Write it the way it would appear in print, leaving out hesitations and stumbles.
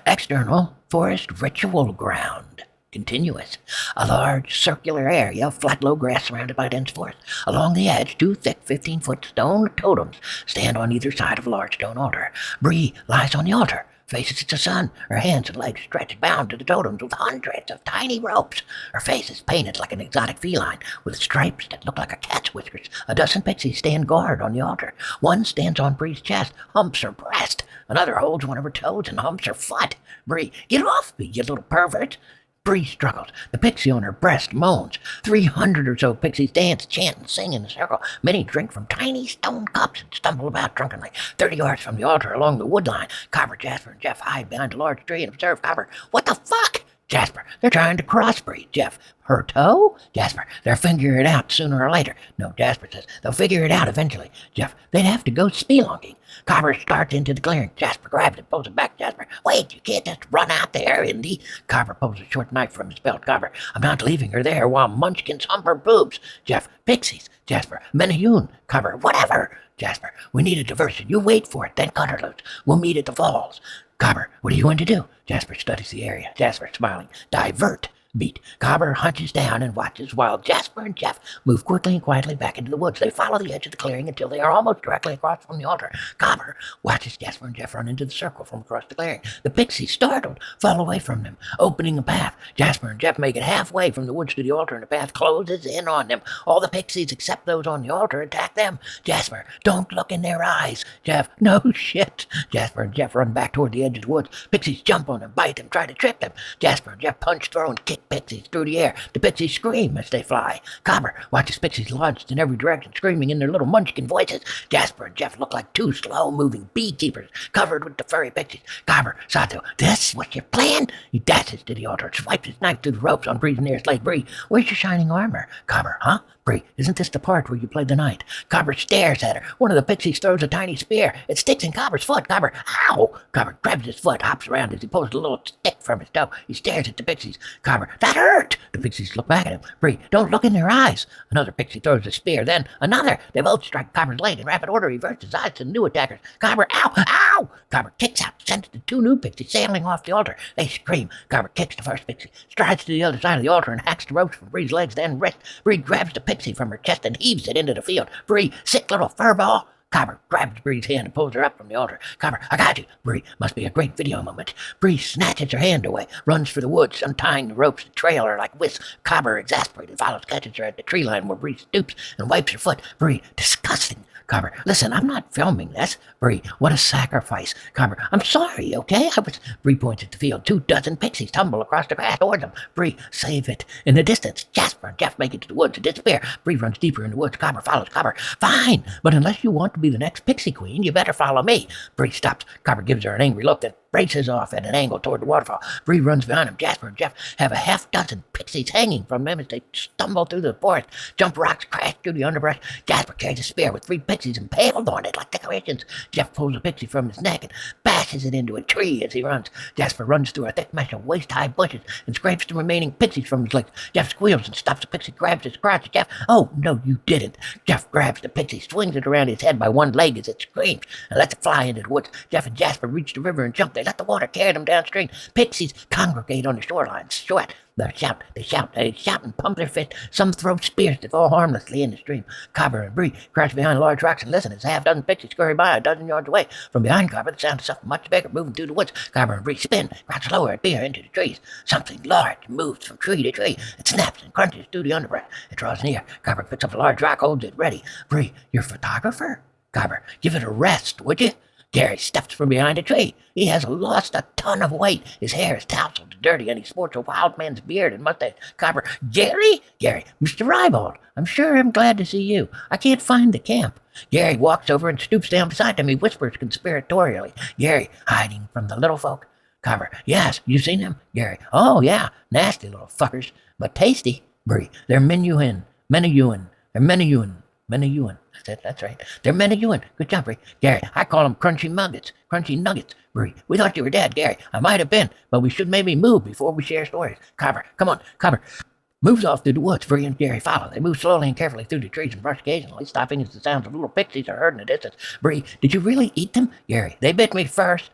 External forest ritual ground. Continuous. A large circular area of flat low grass surrounded by dense forest. Along the edge, two thick 15-foot stone totems stand on either side of a large stone altar. Brie lies on the altar, faces to the sun, her hands and legs stretched bound to the totems with hundreds of tiny ropes. Her face is painted like an exotic feline, with stripes that look like a cat's whiskers. A dozen pixies stand guard on the altar. One stands on Brie's chest, humps her breast. Another holds one of her toes and humps her foot. Brie, get off me, you little pervert! Brie struggles. The pixie on her breast moans. 300 or so pixies dance, chant, and sing in a circle. Many drink from tiny stone cups and stumble about drunkenly. 30 yards from the altar along the wood line, Cobber, Jasper, and Jeff hide behind a large tree and observe Cobber. What the fuck? Jasper, they're trying to crossbreed. Jeff, her toe? Jasper, they'll figure it out sooner or later. No, Jasper says, they'll figure it out eventually. Jeff, they'd have to go spelunking. Cobber starts into the clearing. Jasper grabs it, pulls it back. Jasper, wait, you can't just run out there, Indy. Cobber pulls a short knife from his belt. Cobber, I'm not leaving her there while munchkins hump her boobs. Jeff, pixies. Jasper, Menehune. Cobber, whatever. Jasper, we need a diversion. You wait for it, then cut her loose. We'll meet at the falls. Cobber, what are you going to do? Jasper studies the area. Jasper, smiling. Divert. Beat. Cobber hunches down and watches while Jasper and Jeff move quickly and quietly back into the woods. They follow the edge of the clearing until they are almost directly across from the altar. Cobber watches Jasper and Jeff run into the circle from across the clearing. The pixies, startled, fall away from them, opening a path. Jasper and Jeff make it halfway from the woods to the altar, and the path closes in on them. All the pixies, except those on the altar, attack them. Jasper, don't look in their eyes. Jeff, no shit. Jasper and Jeff run back toward the edge of the woods. Pixies jump on them, bite them, try to trip them. Jasper and Jeff punch, throw, and kick pixies through the air. The pixies scream as they fly. Cobber watches pixies launched in every direction, screaming in their little munchkin voices. Jasper and Jeff look like two slow-moving beekeepers covered with the furry pixies. Cobber, Sato, this what your plan? He dashes to the altar, swipes his knife through the ropes on Brie's nearest leg. Brie, where's your shining armor? Cobber, huh? Brie, isn't this the part where you play the knight? Cobber stares at her. One of the pixies throws a tiny spear. It sticks in Cobber's foot. Cobber, ow! Cobber grabs his foot, hops around as he pulls a little stick from his toe. He stares at the pixies. Cobber, that hurt! The pixies look back at him. Brie, don't look in their eyes. Another pixie throws a spear, then another. They both strike Cobber's leg in rapid order. He reverses his eyes to the new attackers. Cobber, ow! Ow! Cobber kicks out, sends the two new pixies sailing off the altar. They scream. Cobber kicks the first pixie, strides to the other side of the altar and hacks the ropes from Brie's legs, then wrists. Brie grabs the pixie from her chest and heaves it into the field. Brie, sick little furball. Cobber grabs Brie's hand and pulls her up from the altar. Cobber, I got you. Brie, must be a great video moment. Brie snatches her hand away, runs for the woods, untying the ropes that trail her like wisps. Cobber, exasperated, follows, catches her at the tree line where Brie stoops and wipes her foot. Brie, disgusting. Cobber, listen, I'm not filming this. Brie, what a sacrifice. Cobber, I'm sorry, okay? Brie points at the field. 24 pixies tumble across the grass toward them. Brie, save it. In the distance, Jasper and Jeff make it to the woods and disappear. Brie runs deeper in the woods. Cobber follows. Cobber, fine, but unless you want to be the next pixie queen, you better follow me. Brie stops. Cobber gives her an angry look that braces off at an angle toward the waterfall. Brie runs behind him. Jasper and Jeff have a half-dozen pixies hanging from them as they stumble through the forest. Jump rocks, crash through the underbrush. Jasper carries a spear with 3 pixies impaled on it like decorations. Jeff pulls a pixie from his neck and bashes it into a tree as he runs. Jasper runs through a thick mesh of waist-high bushes and scrapes the remaining pixies from his legs. Jeff squeals and stops the pixie, grabs his crotch. Jeff, oh, no, you didn't. Jeff grabs the pixie, swings it around his head by one leg as it screams, and lets it fly into the woods. Jeff and Jasper reach the river and jump. They let the water carry them downstream. Pixies congregate on the shoreline. They shout and pump their fists. Some throw spears that fall harmlessly in the stream. Cobber and Brie crouch behind large rocks and listen as half-dozen pixies scurry by a dozen yards away. From behind Cobber, the sound of something much bigger moving through the woods. Cobber and Brie spin, crouch lower and peer into the trees. Something large moves from tree to tree. It snaps and crunches through the underbrush. It draws near. Cobber picks up a large rock, holds it ready. Brie, you're a photographer? Cobber, give it a rest, would you? Gary steps from behind a tree. He has lost a ton of weight. His hair is tousled and dirty, and he sports a wild man's beard and mustache. Cobber, Gary? Gary, Mr. Ribald, I'm glad to see you. I can't find the camp. Gary walks over and stoops down beside him. He whispers conspiratorially. Gary, hiding from the little folk. Cobber, yes, you seen them? Gary, oh yeah, nasty little fuckers, but tasty. Brie, they're Menehune. Menehune. That's right. They're Menehune. Good job, Brie. Gary, I call them crunchy nuggets. Brie, we thought you were dead, Gary. I might have been, but we should maybe move before we share stories. Cobber, come on, Cobber. Moves off through the woods. Brie and Gary follow. They move slowly and carefully through the trees and brush occasionally, stopping as the sounds of little pixies are heard in the distance. Brie, did you really eat them? Gary, they bit me first.